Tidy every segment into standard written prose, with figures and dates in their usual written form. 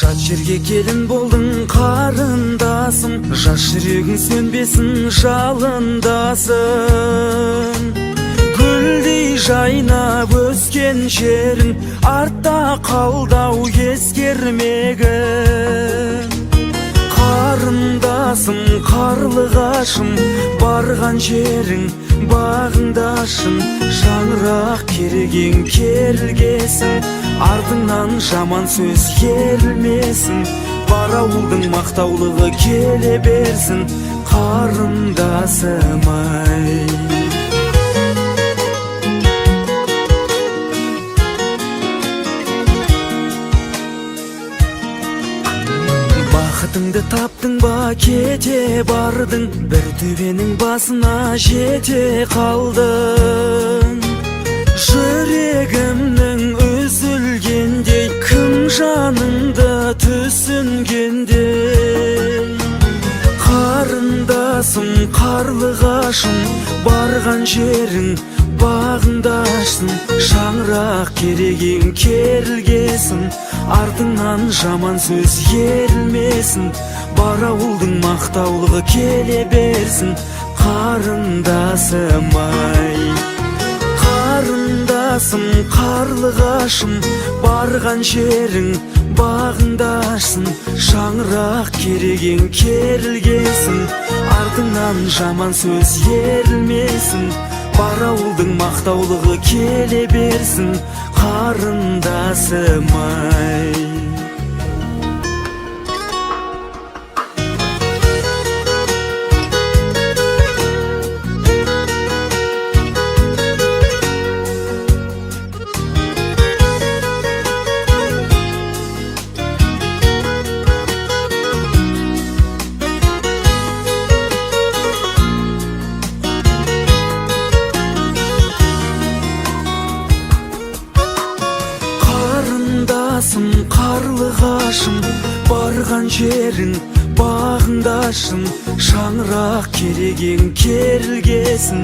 Жат жерге келін болдың қарындасым, жас жүрегің сөнбесін жалындасың. Гүлдей жайнап өскен жерің, артта қалдау ескермегін. Қарындасым, қарлығашым, барған жерің бағыңдашын. Шаңырақ керегең керілгесін, артыңнан жаман сөз ерілмесін. Бар ауылдың мақтаулығы келе берсін, қарындасым ай. Бақытыңды таптың ба, кете бардың, бір төбенің басына жете қалдың. Жүрегімнің үзілгендей, кім жаныңды түсінгендей. Қарындасым, қарлығашым, барған жерің бағыңдашсын. Шаңырақ керегең керілгесін, артыңнан жаман сөз ерілмесін. Бар ауылдың мақтаулығы келе берсін, қарындасым ай. Қарындасым, қарлығашым, барған жерің бағыңдашсын. Шаңырақ керегең керілгесін, артыңнан жаман сөз ерілмесін. Бар ауылдың мақтаулығы келе берсін, қарындасым ай. Қарлығашым, барған жерің бағыңдашын. Шаңырақ керегең керілгесін,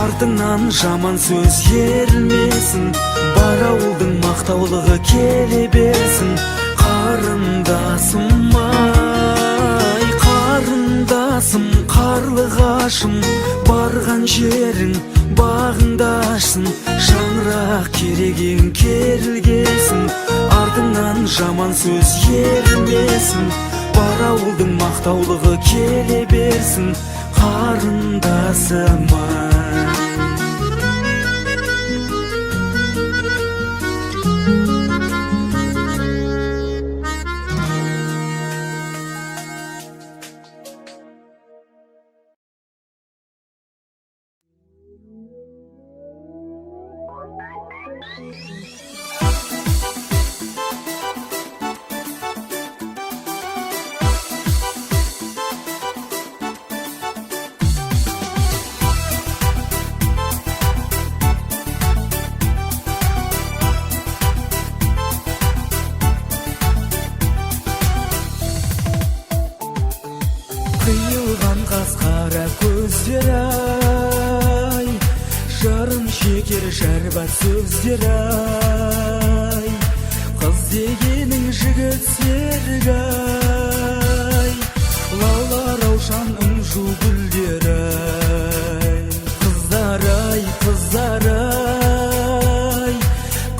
артыңнан жаман сөз ерілмесін. Бар ауылдың мақтаулығы келе берсін, қарындасым ай. Қарындасым, қарлығашым, барған жерің бағыңдашын. Шаңырақ керегең керілгесін, артыңнан жаман сөз ерілмесін. Бар ауылдың мақтаулығы келе берсін, қарындасым ай. Қиылған қасқара көздер ай, жарын шекер шәрбат сөздер ай. Қыз дегенің жігіт серік ай, лаула раушан үнжу гүлдер ай. Қыздар ай, қыздар ай,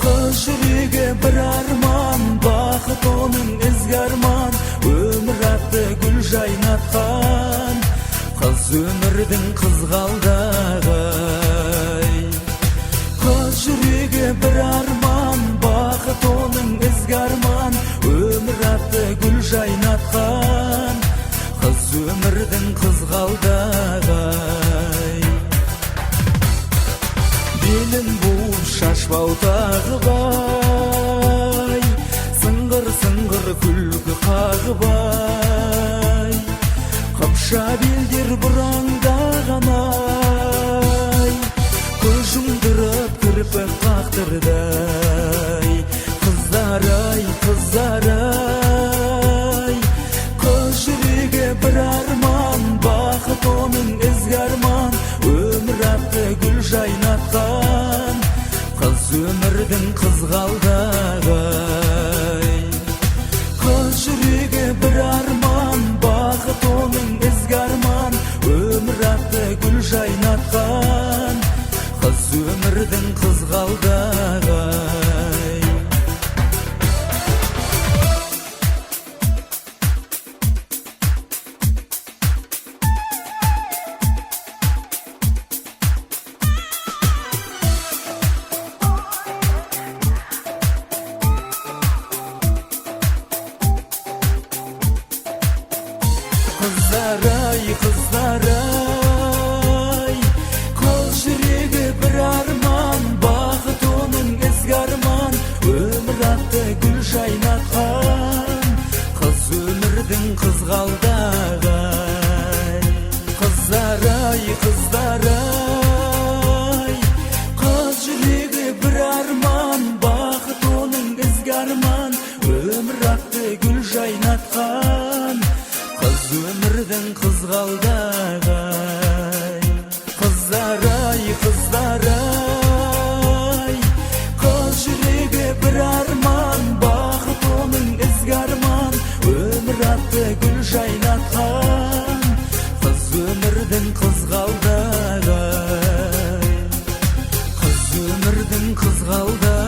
қыз жүрегі бір арман, бақыт оның ізгі арман. Өмір атты гүл жайнатқан, қыз өмірдің қызғалдағы ай. Қыз жүрегі бір арман, бақыт оның ізгі арман. Өмір атты гүл жайнатқан, қыз өмірдің қызғалдағы ай. Белін буып шашбау тағып ай, сыңғыр-сыңғыр күлкі қағып ай. Қапша белдер бұраңдаған ай, көз жұмдырып кірпік қақтырдай. Қыздар ай, қыздар ай, қыз жүрегі бір арман, бақыт оның ізгі арман. Өмір атты гүл жайнатқан, қыз өмірдің қызғалдағы ай. Қыз ömürden kızgaldagay. Kızlaray, kızlaray, kol жүрегі bir arman, бақыт onun ізгарман, өмір атты гүл жайнатқан, қыз өмірдің қызғалдағай. Kızlaray, kızlaray, kol жүрегі bir arman, бақыт onun ізгарман, өмір атты гүл жайнатқан, қыз өмірдің қызғалдағай. Қыздарай, қыздарай, қыз жүрегі бір арман, бақыт оның ізгарман, өмір атты гүл жайнатқан, қыз өмірдің қызғалдағай. Қыз өмірдің қызғалдағай.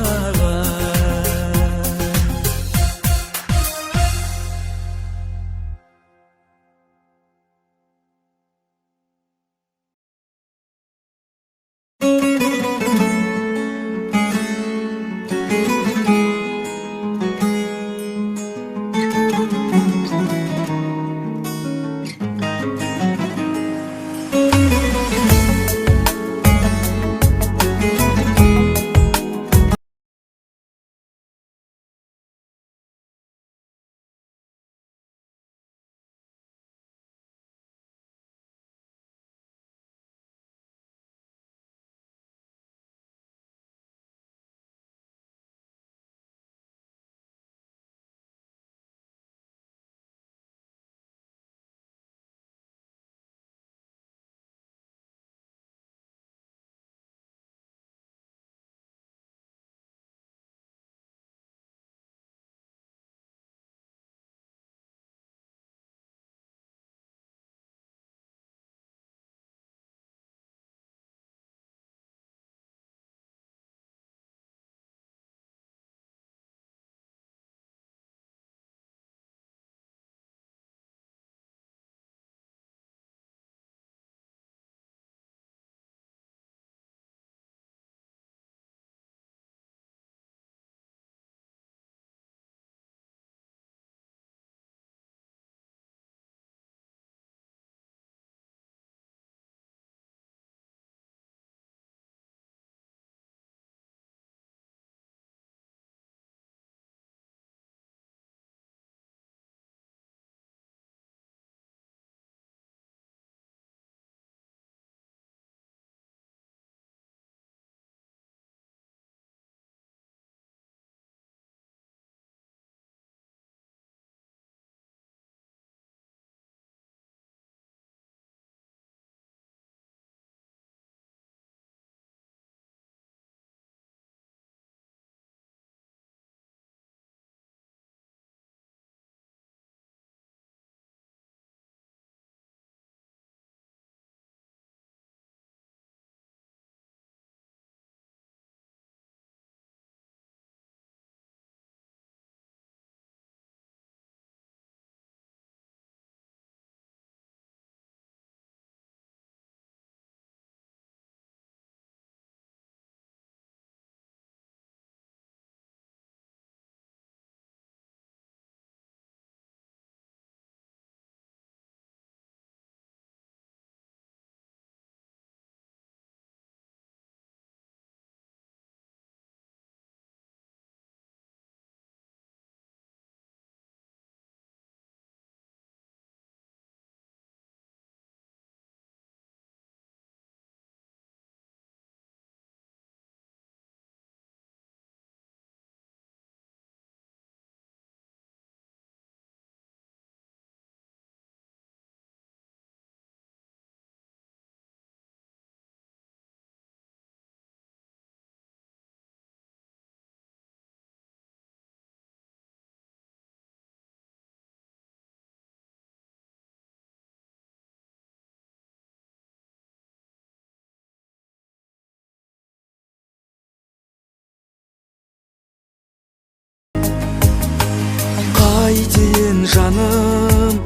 Айтейін жаным,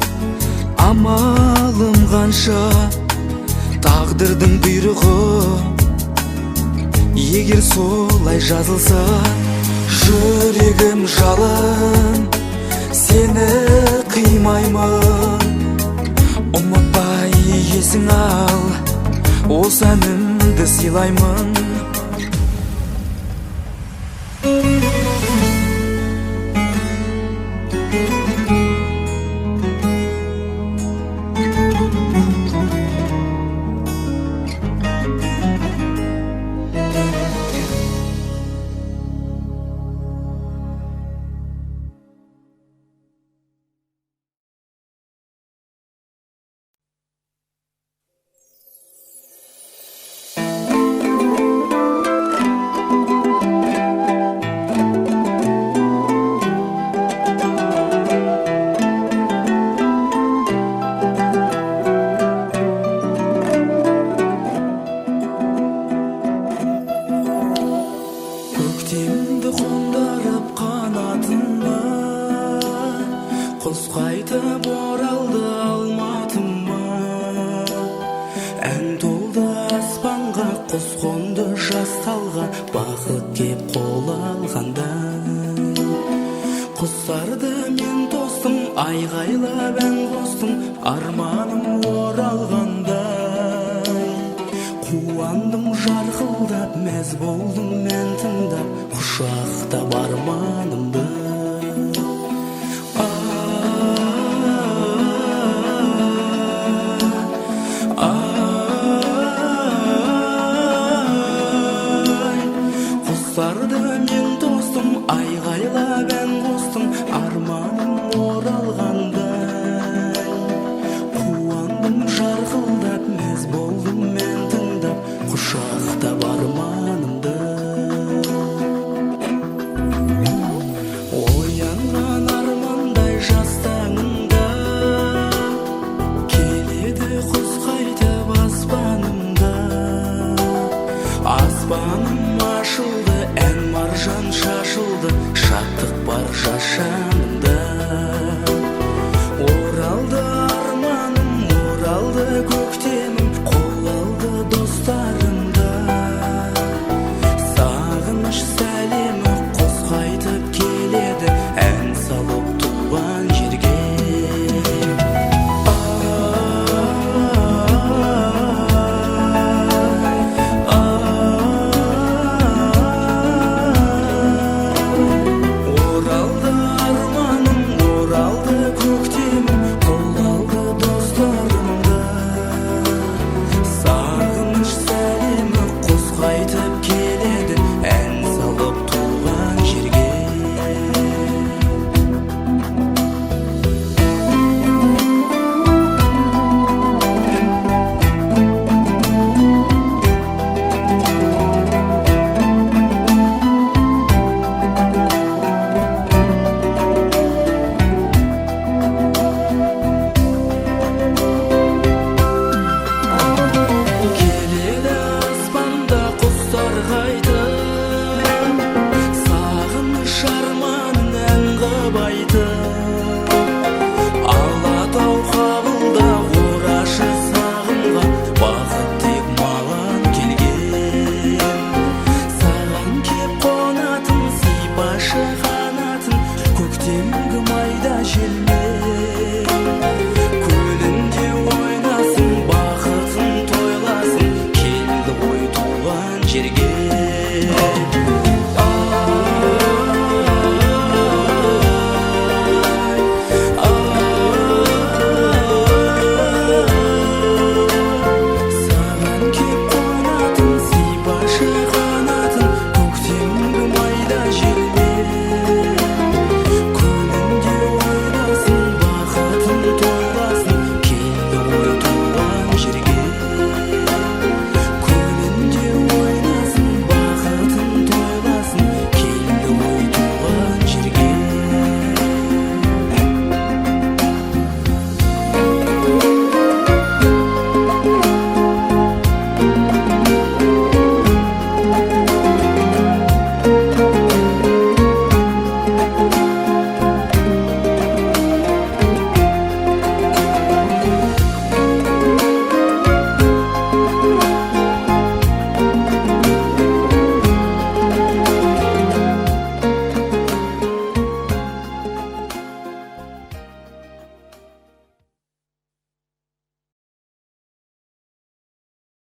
амалым қанша, тағдырдың бұйрығы егер солай жазылса. Жүрегім жалын, сені қимаймын, ұмытпай есің ал, осы әнімді сыйлаймын. Көктемді қондырып қанатыма, құс қайтып оралды алматыма. Ән толды аспанға, құс қонды жас талға, бақыт кеп қол алғанда. Құстарды мен тостым, айғайлап ән қостым, арманым оралғандай. Қуандым жарқылдап, мәз болдым мен тыңдап, құшақтап арманымды. Құстарды